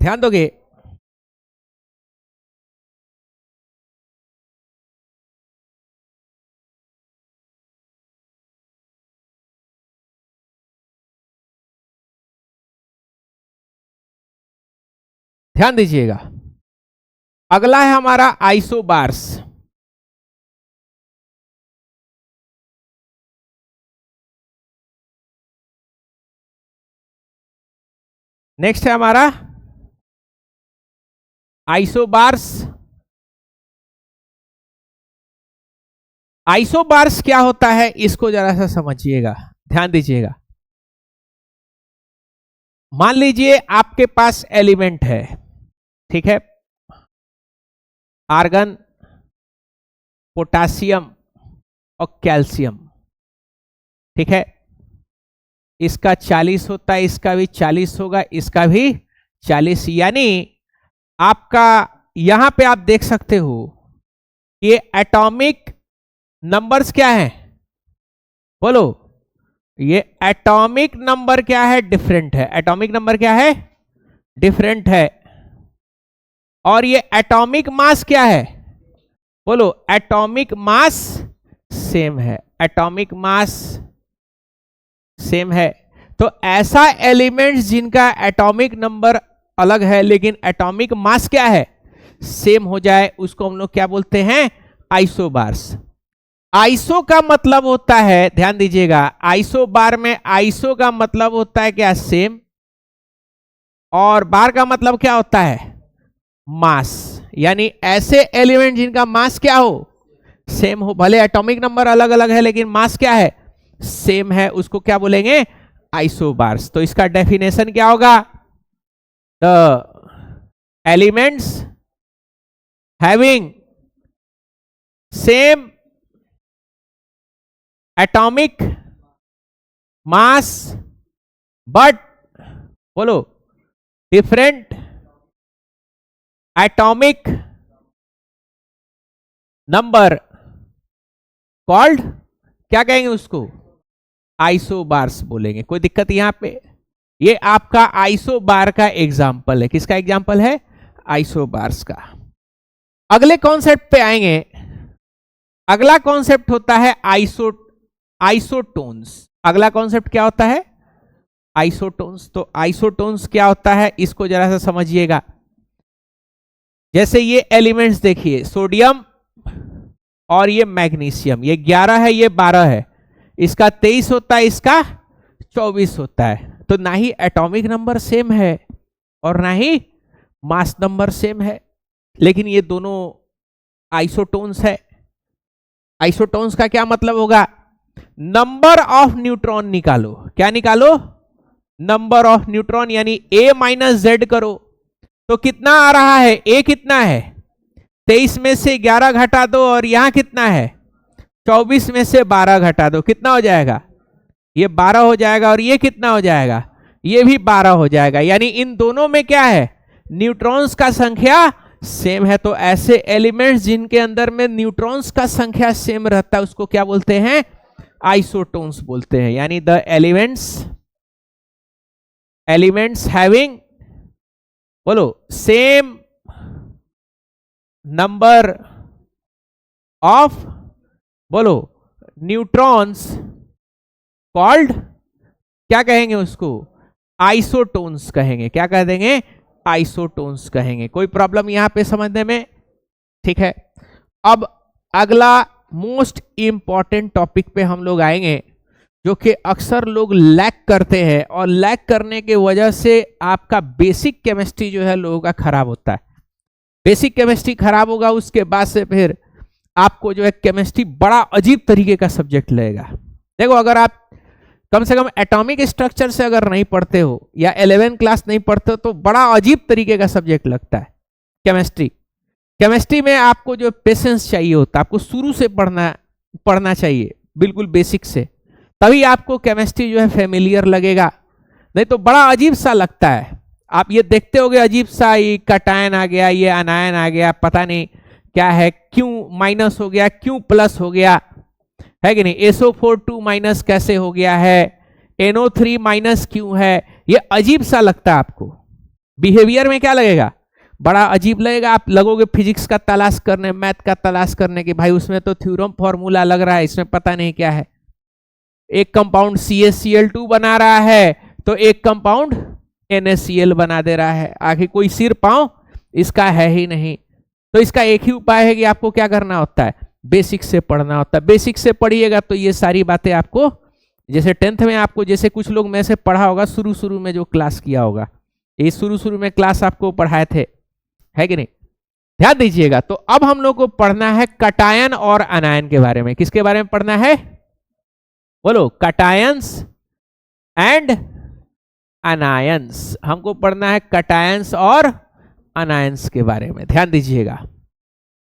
ध्यान दोगे? ध्यान दीजिएगा। अगला है हमारा आइसोबार्स। नेक्स्ट है हमारा आइसोबार्स। आइसोबार्स क्या होता है इसको जरा सा समझिएगा, ध्यान दीजिएगा। मान लीजिए आपके पास एलिमेंट है, ठीक है, आर्गन, पोटासियम और कैल्शियम, ठीक है। इसका 40 होता है, इसका भी 40 होगा, इसका भी 40, यानी आपका यहां पे आप देख सकते हो ये एटॉमिक नंबर्स क्या है, बोलो। ये एटॉमिक नंबर क्या है, डिफरेंट है। एटॉमिक नंबर क्या है, डिफरेंट है। और ये एटॉमिक मास क्या है, बोलो। एटॉमिक मास सेम है, एटॉमिक मास सेम है। तो ऐसा एलिमेंट्स जिनका एटॉमिक नंबर अलग है लेकिन एटॉमिक मास क्या है, सेम हो जाए, उसको हम लोग क्या बोलते हैं, आइसोबार्स। आइसो का मतलब होता है, ध्यान दीजिएगा, आइसो बार में आइसो का मतलब होता है क्या, सेम, और बार का मतलब क्या होता है, मास। यानी ऐसे एलिमेंट जिनका मास क्या हो, सेम हो, भले एटॉमिक नंबर अलग अलग है लेकिन मास क्या है, सेम है, उसको क्या बोलेंगे, आइसोबार्स। तो इसका डेफिनेशन क्या होगा, the elements having same atomic mass but, बोलो, डिफरेंट एटॉमिक नंबर कॉल्ड, क्या कहेंगे उसको, आइसोबार्स बोलेंगे। कोई दिक्कत यहां पे? ये आपका आइसोबार का एग्जाम्पल है। किसका एग्जाम्पल है, आइसोबार्स का। अगले कॉन्सेप्ट पे आएंगे। अगला कॉन्सेप्ट होता है आइसोटोन्स। अगला कॉन्सेप्ट क्या होता है, आइसोटोन्स। तो आइसोटोन्स क्या होता है इसको जरा सा समझिएगा। जैसे ये एलिमेंट्स देखिए, सोडियम और ये मैग्नीशियम, ये 11 है, ये 12 है, इसका 23 होता है, इसका 24 होता है। तो ना ही एटॉमिक नंबर सेम है और ना ही मास नंबर सेम है, लेकिन ये दोनों आइसोटोन्स है। आइसोटोन्स का क्या मतलब होगा, नंबर ऑफ न्यूट्रॉन निकालो। क्या निकालो, नंबर ऑफ न्यूट्रॉन, यानी ए माइनस जेड करो तो कितना आ रहा है, ए कितना है, 23 में से 11 घटा दो, और यहां कितना है, 24 में से 12 घटा दो, कितना हो जाएगा, ये 12 हो जाएगा, और ये कितना हो जाएगा, ये भी 12 हो जाएगा। यानी इन दोनों में क्या है, न्यूट्रॉन्स का संख्या सेम है। तो ऐसे एलिमेंट्स जिनके अंदर में न्यूट्रॉन्स का संख्या सेम रहता है उसको क्या बोलते हैं, आइसोटोन्स बोलते हैं। यानी द एलिमेंट्स हैविंग, बोलो, सेम नंबर ऑफ, बोलो, न्यूट्रॉन्स कॉल्ड, क्या कहेंगे उसको, आइसोटोन्स कहेंगे। क्या कह देंगे, आइसोटोन्स कहेंगे। कोई प्रॉब्लम यहां पे समझने में? ठीक है। अब अगला मोस्ट इंपॉर्टेंट टॉपिक पे हम लोग आएंगे, जो कि अक्सर लोग लैक करते हैं, और लैक करने की वजह से आपका बेसिक केमिस्ट्री जो है लोगों का खराब होता है। बेसिक केमिस्ट्री खराब होगा, उसके बाद से फिर आपको जो है केमिस्ट्री बड़ा अजीब तरीके का सब्जेक्ट लगेगा। देखो, अगर आप कम से कम एटॉमिक स्ट्रक्चर से अगर नहीं पढ़ते हो या 11 क्लास नहीं पढ़ते हो तो बड़ा अजीब तरीके का सब्जेक्ट लगता है केमिस्ट्री। केमिस्ट्री में आपको जो पेशेंस चाहिए होता है, आपको शुरू से पढ़ना चाहिए, बिल्कुल बेसिक से, तभी आपको केमिस्ट्री जो है फेमिलियर लगेगा, नहीं तो बड़ा अजीब सा लगता है। आप ये देखते होगे अजीब सा, ये कटायन आ गया, ये अनायन आ गया, पता नहीं क्या है, क्यों माइनस हो गया, क्यों प्लस हो गया, है कि नहीं, SO4 2 माइनस कैसे हो गया है, NO3 माइनस क्यों है, ये अजीब सा लगता है आपको। बिहेवियर में क्या लगेगा, बड़ा अजीब लगेगा। आप लगोगे फिजिक्स का तलाश करने, मैथ का तलाश करने की, भाई उसमें तो थ्योरम फॉर्मूला लग रहा है, इसमें पता नहीं क्या है। एक कंपाउंड CaCl2 बना रहा है तो एक कंपाउंड NaCl बना दे रहा है। आखिर कोई सिर पांव इसका है ही नहीं। तो इसका एक ही उपाय है कि आपको क्या करना होता है, बेसिक से पढ़ना होता है। बेसिक से पढ़िएगा तो ये सारी बातें आपको, जैसे 10th में आपको, जैसे कुछ लोग में से पढ़ा होगा शुरू शुरू में जो क्लास किया होगा, ये शुरू शुरू में क्लास आपको पढ़ाए थे, है कि नहीं, ध्यान दीजिएगा। तो अब हम लोग को पढ़ना है कटायन और अनायन के बारे में। किसके बारे में पढ़ना है, बोलो, कटायंस एंड अनायंस। हमको पढ़ना है कटायंस और अनायंस के बारे में, ध्यान दीजिएगा।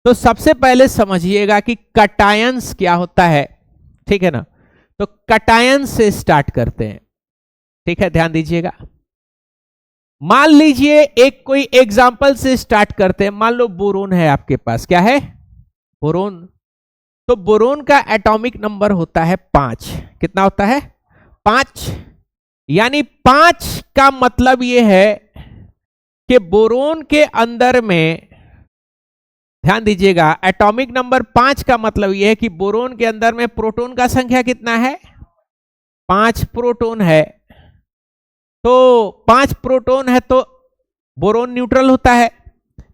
तो सबसे पहले समझिएगा कि कटायंस क्या होता है, ठीक है ना। तो कटायंस से स्टार्ट करते हैं, ठीक है, ध्यान दीजिएगा। मान लीजिए एक कोई एग्जाम्पल से स्टार्ट करते हैं। मान लो बोरोन है आपके पास, क्या है, बोरोन। तो बोरोन का एटॉमिक नंबर होता है 5। कितना होता है, 5। यानी 5 का मतलब यह है कि बोरोन के अंदर में, ध्यान दीजिएगा, एटॉमिक नंबर 5 का मतलब यह है कि बोरोन के अंदर में प्रोटॉन का संख्या कितना है, 5 प्रोटॉन है। तो 5 प्रोटॉन है तो बोरोन न्यूट्रल होता है,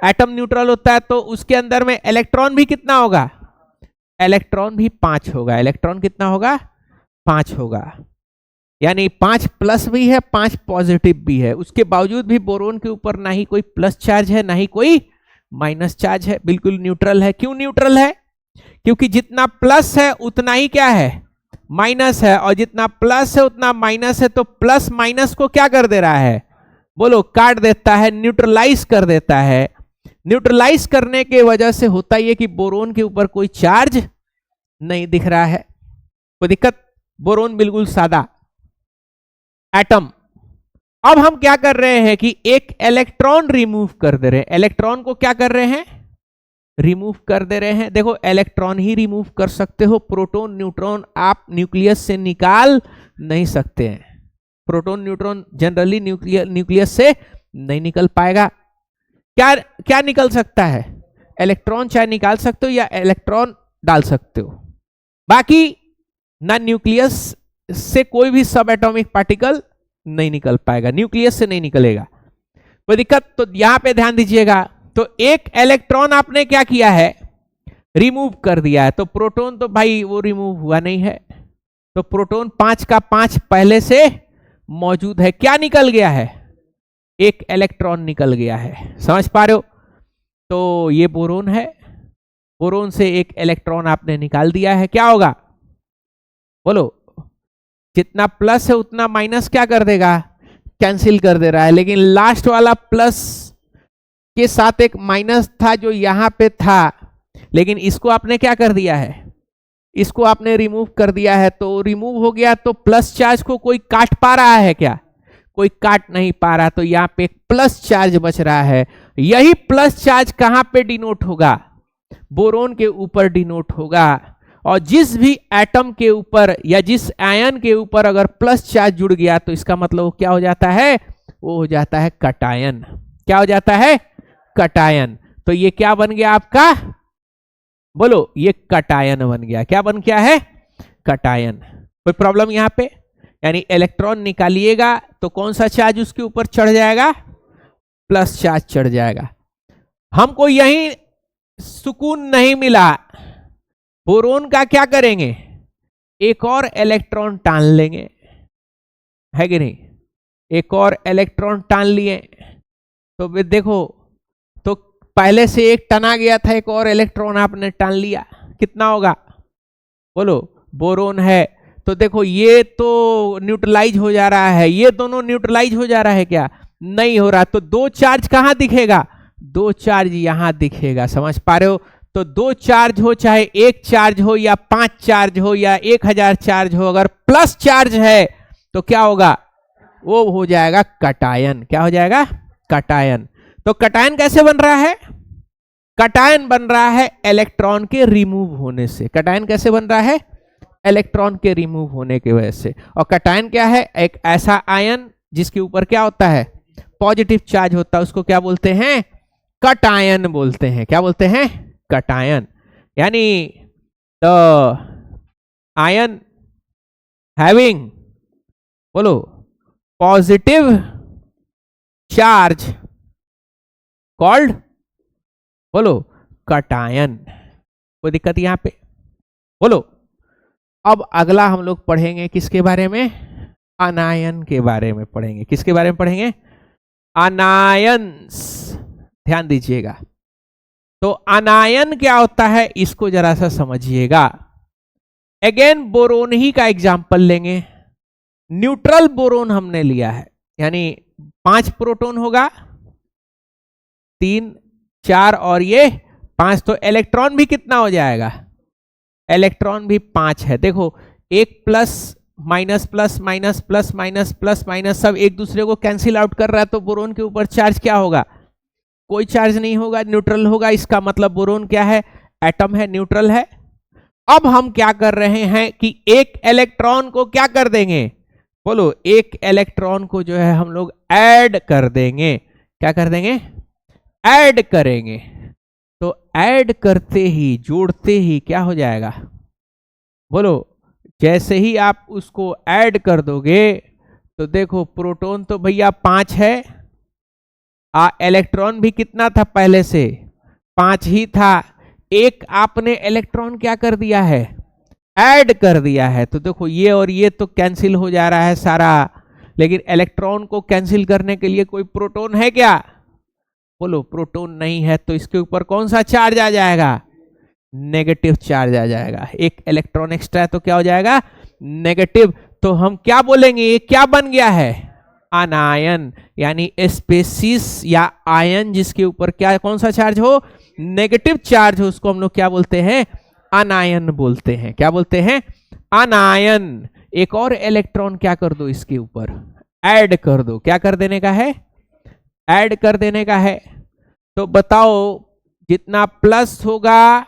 एटम न्यूट्रल होता है। तो उसके अंदर में इलेक्ट्रॉन भी कितना होगा, इलेक्ट्रॉन भी 5 होगा। इलेक्ट्रॉन कितना होगा, 5 होगा। यानी 5 प्लस भी है, 5 पॉजिटिव भी है। उसके बावजूद भी बोरोन के ऊपर ना ही कोई प्लस चार्ज है, ना ही कोई माइनस चार्ज है, बिल्कुल न्यूट्रल है। क्यों न्यूट्रल है, क्योंकि जितना प्लस है उतना ही क्या है, माइनस है, और जितना प्लस है उतना माइनस है। तो प्लस माइनस को क्या कर दे रहा है, बोलो, काट देता है, न्यूट्रलाइज कर देता है। न्यूट्रलाइज करने के वजह से होता ही है कि बोरोन के ऊपर कोई चार्ज नहीं दिख रहा है, कोई दिक्कत। बोरोन बिल्कुल सादा एटम। अब हम क्या कर रहे हैं कि एक इलेक्ट्रॉन रिमूव कर दे रहे हैं। इलेक्ट्रॉन को क्या कर रहे हैं, रिमूव कर दे रहे हैं। देखो, इलेक्ट्रॉन ही रिमूव कर सकते हो, प्रोटॉन न्यूट्रॉन आप न्यूक्लियस से निकाल नहीं सकते हैं। प्रोटॉन न्यूट्रॉन जनरली न्यूक्लियस से नहीं निकल पाएगा। क्या क्या निकल सकता है, इलेक्ट्रॉन चाहे निकाल सकते हो या इलेक्ट्रॉन डाल सकते हो, बाकी ना न्यूक्लियस से कोई भी सब एटॉमिक पार्टिकल नहीं निकल पाएगा, न्यूक्लियस से नहीं निकलेगा, कोई दिक्कत। तो यहां पे ध्यान दीजिएगा। तो एक इलेक्ट्रॉन आपने क्या किया है, रिमूव कर दिया है। तो प्रोटॉन तो भाई वो रिमूव हुआ नहीं है, तो प्रोटॉन 5 का 5 पहले से मौजूद है। क्या निकल गया है, एक इलेक्ट्रॉन निकल गया है, समझ पा रहे हो। तो ये बोरोन है, बोरोन से एक इलेक्ट्रॉन आपने निकाल दिया है। क्या होगा, बोलो, जितना प्लस है उतना माइनस क्या कर देगा, कैंसिल कर दे रहा है। लेकिन लास्ट वाला प्लस के साथ एक माइनस था जो यहां पे था, लेकिन इसको आपने क्या कर दिया है, इसको आपने रिमूव कर दिया है। तो रिमूव हो गया, तो प्लस चार्ज को कोई काट पा रहा है क्या, कोई काट नहीं पा रहा। तो यहां पे एक प्लस चार्ज बच रहा है। यही प्लस चार्ज कहां पे डिनोट होगा, बोरोन के ऊपर डिनोट होगा। और जिस भी एटम के ऊपर या जिस आयन के ऊपर अगर प्लस चार्ज जुड़ गया तो इसका मतलब वो क्या हो जाता है, वो हो जाता है कटायन। क्या हो जाता है, कटायन। तो ये क्या बन गया आपका, बोलो, ये कटायन बन गया। क्या बन गया है, कटायन। कोई प्रॉब्लम यहां पे, यानी इलेक्ट्रॉन निकालिएगा तो कौन सा चार्ज उसके ऊपर चढ़ जाएगा, प्लस चार्ज चढ़ जाएगा। हमको यही सुकून नहीं मिला, बोरोन का क्या करेंगे, एक और इलेक्ट्रॉन टान लेंगे, है कि नहीं। एक और इलेक्ट्रॉन टान लिए तो देखो, तो पहले से एक टना गया था, एक और इलेक्ट्रॉन आपने टान लिया, कितना होगा, बोलो, बोरोन है। तो देखो ये तो न्यूट्रलाइज हो जा रहा है, ये दोनों न्यूट्रलाइज हो जा रहा है, क्या नहीं हो रहा। तो 2 चार्ज कहां दिखेगा, 2 चार्ज यहां दिखेगा, समझ पा रहे हो। तो 2 चार्ज हो, चाहे 1 चार्ज हो या 5 चार्ज हो या 1000 चार्ज हो, अगर प्लस चार्ज है तो क्या होगा, वो हो जाएगा कटायन। क्या हो जाएगा, कटायन। तो कटायन कैसे बन रहा है, कटायन बन रहा है इलेक्ट्रॉन के रिमूव होने से। कटायन कैसे बन रहा है, इलेक्ट्रॉन के रिमूव होने की वजह से। और कटायन क्या है, एक ऐसा आयन जिसके ऊपर क्या होता है, पॉजिटिव चार्ज होता है उसको क्या बोलते हैं? कटायन बोलते हैं। क्या बोलते हैं? कटायन। यानी द आयन हैविंग, बोलो, पॉजिटिव चार्ज कॉल्ड, बोलो, कटायन। कोई दिक्कत यहां पे? बोलो। अब अगला हम लोग पढ़ेंगे किसके बारे में? अनायन के बारे में पढ़ेंगे। किसके बारे में पढ़ेंगे? अनायंस। ध्यान दीजिएगा। तो अनायन क्या होता है इसको जरा सा समझिएगा। अगेन बोरोन ही का एग्जाम्पल लेंगे। न्यूट्रल बोरोन हमने लिया है, यानी 5 प्रोटॉन होगा, 3 4 और ये 5, तो इलेक्ट्रॉन भी कितना हो जाएगा? इलेक्ट्रॉन भी 5 है। देखो, एक plus minus plus minus plus minus plus minus सब एक दूसरे को कैंसिल आउट कर रहा है, तो बोरोन के ऊपर चार्ज क्या होगा? कोई चार्ज नहीं होगा, न्यूट्रल होगा। इसका मतलब बोरोन क्या है? एटम है, न्यूट्रल है। अब हम क्या कर रहे हैं कि एक इलेक्ट्रॉन को क्या कर देंगे? बोलो, एक इलेक्ट्रॉन को जो है हम लोग ऐड कर देंगे। क्या कर देंगे? ऐड करेंगे। तो ऐड करते ही, जोड़ते ही क्या हो जाएगा? बोलो, जैसे ही आप उसको ऐड कर दोगे तो देखो, प्रोटॉन तो भैया 5 है, इलेक्ट्रॉन भी कितना था? पहले से 5 ही था। एक आपने इलेक्ट्रॉन क्या कर दिया है? ऐड कर दिया है। तो देखो, ये और ये तो कैंसिल हो जा रहा है सारा, लेकिन इलेक्ट्रॉन को कैंसिल करने के लिए कोई प्रोटॉन है क्या? बोलो, प्रोटॉन नहीं है। तो इसके ऊपर कौन सा चार्ज आ जाएगा? नेगेटिव चार्ज आ जाएगा। एक इलेक्ट्रॉन एक्स्ट्रा है तो क्या हो जाएगा? नेगेटिव। तो हम क्या बोलेंगे? ये क्या बन गया है? अनायन। यानी स्पेसीज या आयन जिसके ऊपर क्या, कौन सा चार्ज हो? नेगेटिव चार्ज हो, उसको हम लोग क्या बोलते हैं? अनायन बोलते हैं। क्या बोलते हैं? अनायन। एक और इलेक्ट्रॉन क्या कर दो इसके ऊपर? ऐड कर दो। क्या कर देने का है? ऐड कर देने का है। तो बताओ, जितना प्लस होगा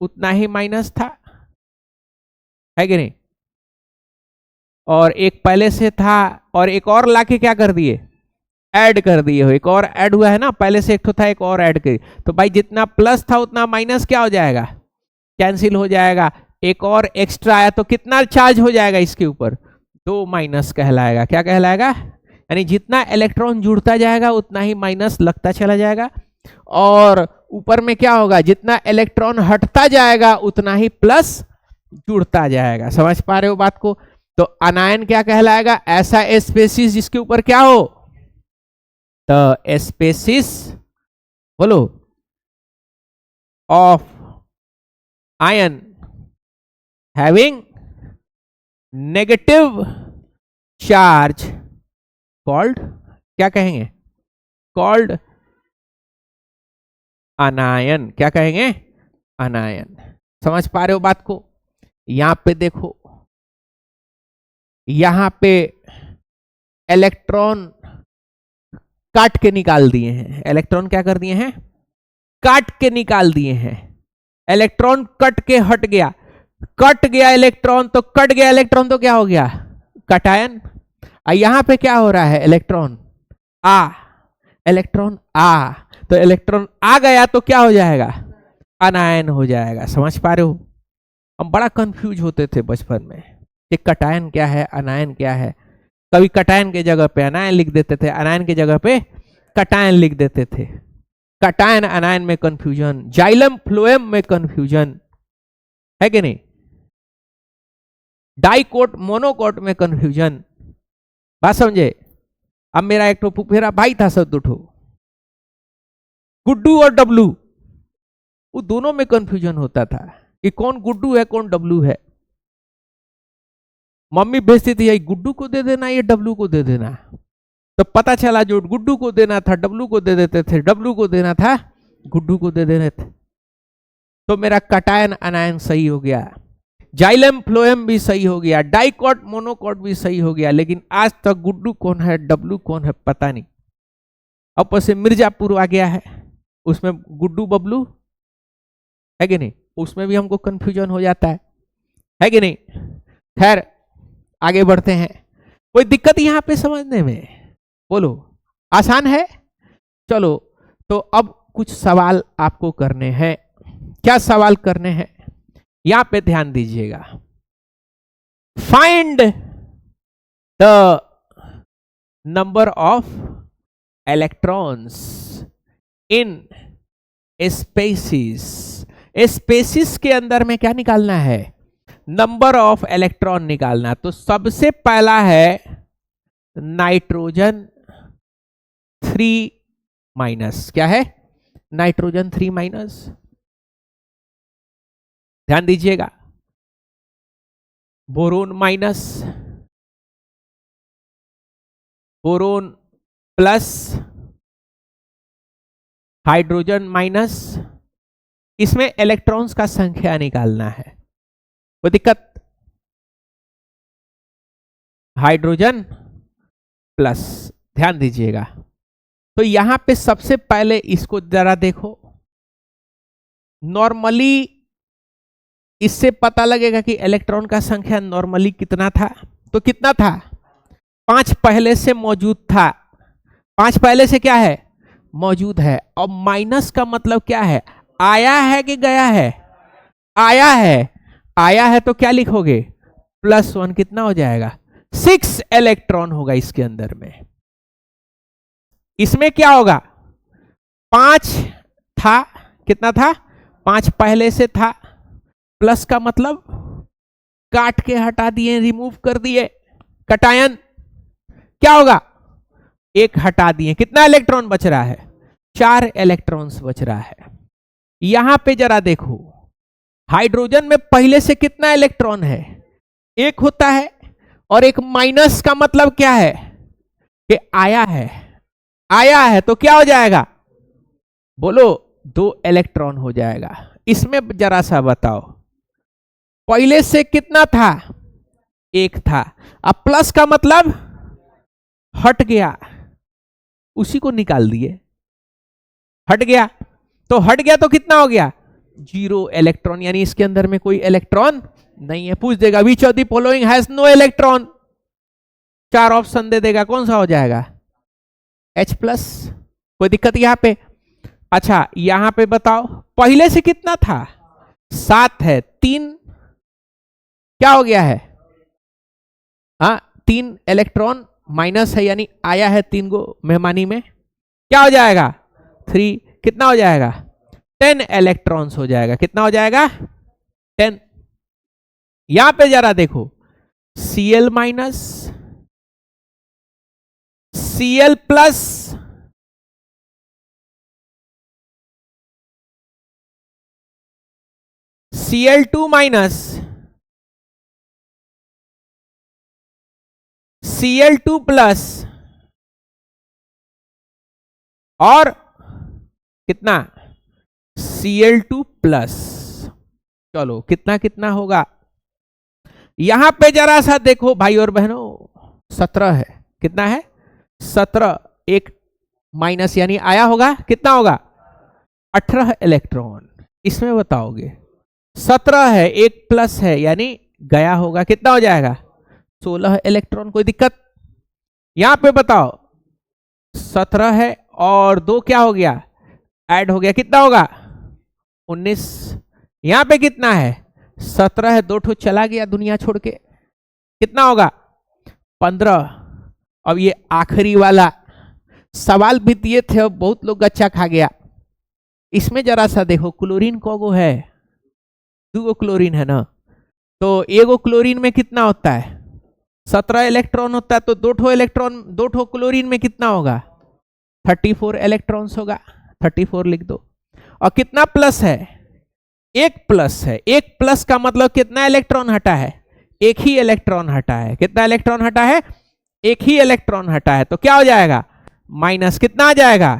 उतना ही माइनस था, है कि नहीं? और एक पहले से था और एक और लाके क्या कर दिए? ऐड कर दिए हो। एक और ऐड हुआ है ना, पहले से एक तो था, एक और ऐड कर। तो भाई जितना प्लस था उतना माइनस क्या हो जाएगा? कैंसिल हो जाएगा। एक और एक्स्ट्रा आया तो कितना चार्ज हो जाएगा इसके ऊपर? 2 माइनस कहलाएगा। क्या कहलाएगा? यानी जितना इलेक्ट्रॉन जुड़ता जाएगा उतना ही माइनस लगता चला जाएगा, और ऊपर में क्या होगा? जितना इलेक्ट्रॉन हटता जाएगा उतना ही प्लस जुड़ता जाएगा। समझ पा रहे हो बात को? तो अनायन क्या कहलाएगा? ऐसा स्पेसीज जिसके ऊपर क्या हो? द स्पेसीज, बोलो, of ion having negative charge called, क्या कहेंगे? कॉल्ड अनायन। क्या कहेंगे? अनायन। समझ पा रहे हो बात को? यहां पे देखो, यहां पे इलेक्ट्रॉन काट के निकाल दिए हैं। इलेक्ट्रॉन क्या कर दिए हैं? काट के निकाल दिए हैं। इलेक्ट्रॉन कट के हट गया। कट गया इलेक्ट्रॉन तो कट गया इलेक्ट्रॉन तो क्या हो गया? कटायन। यहां पे क्या हो रहा है? इलेक्ट्रॉन इलेक्ट्रॉन तो इलेक्ट्रॉन आ गया तो क्या हो जाएगा? अनायन हो जाएगा। समझ पा रहे हो? हम बड़ा कंफ्यूज होते थे बचपन में कि कटायन क्या है, अनायन क्या है। कभी कटायन के जगह पे अनायन लिख देते थे, अनायन के जगह पे कटायन लिख देते थे। कटायन अनायन में कंफ्यूजन, जाइलम फ्लोएम में कंफ्यूजन, है कि नहीं? डाइकोट मोनोकोट में कंफ्यूजन। बात समझे? अब मेरा एक तो फुफेरा भाई था, सब दुठो, गुड्डू और डब्लू, वो दोनों में कंफ्यूजन होता था कि कौन गुड्डू है कौन डब्लू है। मम्मी भेजती थी, यही गुड्डू को दे देना, ये डब्लू को दे देना। तो पता चला जो गुड्डू को देना था डब्लू को दे देते थे, डब्लू को देना था गुड्डू को दे देने थे। तो मेरा कटायन अनायन सही हो गया, जाइलम फ्लोएम भी सही हो गया, डाइकोट मोनोकोट भी सही हो गया। लेकिन आज तक गुड्डू कौन है डब्लू कौन है पता नहीं। अब से मिर्जापुर आ गया है, उसमें गुड्डू बबलू है कि नहीं, उसमें भी हमको कंफ्यूजन हो जाता है कि नहीं। खैर आगे बढ़ते हैं। कोई दिक्कत यहां पे समझने में? बोलो, आसान है। चलो तो अब कुछ सवाल आपको करने हैं। क्या सवाल करने हैं, यहां पे ध्यान दीजिएगा। Find the number of electrons in species. Species के अंदर में क्या निकालना है, नंबर ऑफ इलेक्ट्रॉन निकालना। तो सबसे पहला है नाइट्रोजन 3-, क्या है, नाइट्रोजन 3-। ध्यान दीजिएगा। Boron minus, boron plus, hydrogen minus. इसमें इलेक्ट्रॉन्स का संख्या निकालना है, कोई दिक्कत। हाइड्रोजन प्लस, ध्यान दीजिएगा। तो यहां पे सबसे पहले इसको जरा देखो। नॉर्मली इससे पता लगेगा कि इलेक्ट्रॉन का संख्या नॉर्मली कितना था। तो कितना था, 5 पहले से मौजूद था। 5 पहले से क्या है, मौजूद है। और माइनस का मतलब क्या है, आया है कि गया है, आया है। आया है तो क्या लिखोगे, +1, कितना हो जाएगा, 6 इलेक्ट्रॉन होगा इसके अंदर में। इसमें क्या होगा, 5 था, कितना था, 5 पहले से था। प्लस का मतलब काट के हटा दिए, रिमूव कर दिए, कटायन। क्या होगा, 1 हटा दिए। कितना इलेक्ट्रॉन बच रहा है, 4 इलेक्ट्रॉन्स बच रहा है। यहां पे जरा देखो, हाइड्रोजन में पहले से कितना इलेक्ट्रॉन है, 1 होता है। और एक माइनस का मतलब क्या है, कि आया है। आया है तो क्या हो जाएगा, बोलो, 2 इलेक्ट्रॉन हो जाएगा। इसमें जरा सा बताओ, पहले से कितना था, 1 था। अब प्लस का मतलब हट गया, उसी को निकाल दिए, हट गया। तो हट गया तो कितना हो गया, 0 इलेक्ट्रॉन, यानी इसके अंदर में कोई इलेक्ट्रॉन नहीं है। पूछ देगा which of the following has no electron, 4 option दे देगा, कौन सा हो जाएगा, H+। कोई दिक्कत यहां पे। अच्छा यहां पे बताओ, पहले से कितना था, 7 है, 3 क्या हो गया है, हाँ 3 इलेक्ट्रॉन माइनस है, यानी आया है 3 गो मेहमानी में। क्या हो जाएगा, 3, कितना हो जाएगा, 10 इलेक्ट्रॉन्स हो जाएगा। कितना हो जाएगा, 10। यहां पे जरा देखो, Cl minus, Cl plus, Cl2 minus, Cl2 plus, और कितना, Cl2 प्लस। चलो कितना कितना होगा, यहां पे जरा सा देखो भाई और बहनों, 17 है। कितना है, 17, 1 माइनस यानी आया होगा, कितना होगा, 18 इलेक्ट्रॉन। इसमें बताओगे 17 है, 1 प्लस है, यानी गया होगा, कितना हो जाएगा, 16 इलेक्ट्रॉन। कोई दिक्कत। यहां पे बताओ 17 है और 2 क्या हो गया, ऐड हो गया, कितना होगा, 19। यहां पे कितना है, 17 है, 2 ठो चला गया दुनिया छोड़ के, कितना होगा, 15। अब ये आखिरी वाला सवाल भी दिए थे, अब बहुत लोग अच्छा खा गया। इसमें जरा सा देखो, क्लोरीन को है, 2 क्लोरीन है ना। तो 1 क्लोरीन में कितना होता है, 17 इलेक्ट्रॉन होता है। तो 2 ठो इलेक्ट्रॉन, 2 ठो क्लोरीन में कितना होगा, 34 इलेक्ट्रॉन्स होगा। 34 लिख दो। और कितना प्लस है, 1 प्लस है। 1 प्लस का मतलब कितना इलेक्ट्रॉन हटा है, 1 ही इलेक्ट्रॉन हटा है। कितना इलेक्ट्रॉन हटा है, 1 ही इलेक्ट्रॉन हटा है। तो क्या हो जाएगा, माइनस कितना आ जाएगा,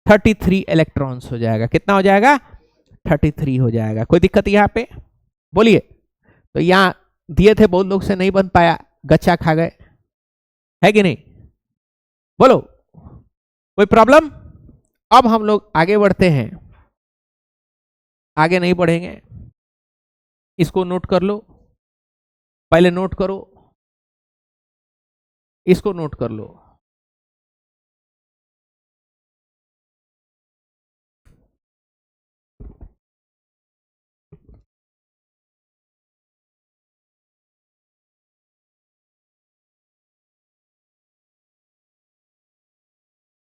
33 इलेक्ट्रॉन्स हो जाएगा। कितना हो जाएगा, 33 हो जाएगा। कोई दिक्कत यहां पे, बोलिए। तो यहां दिए थे, बहुत लोग से नहीं बन पाया, गच्चा खा गए, है कि नहीं, बोलो, कोई प्रॉब्लम। अब हम लोग आगे बढ़ते हैं, आगे नहीं बढ़ेंगे, इसको नोट कर लो, पहले नोट करो, इसको नोट कर लो।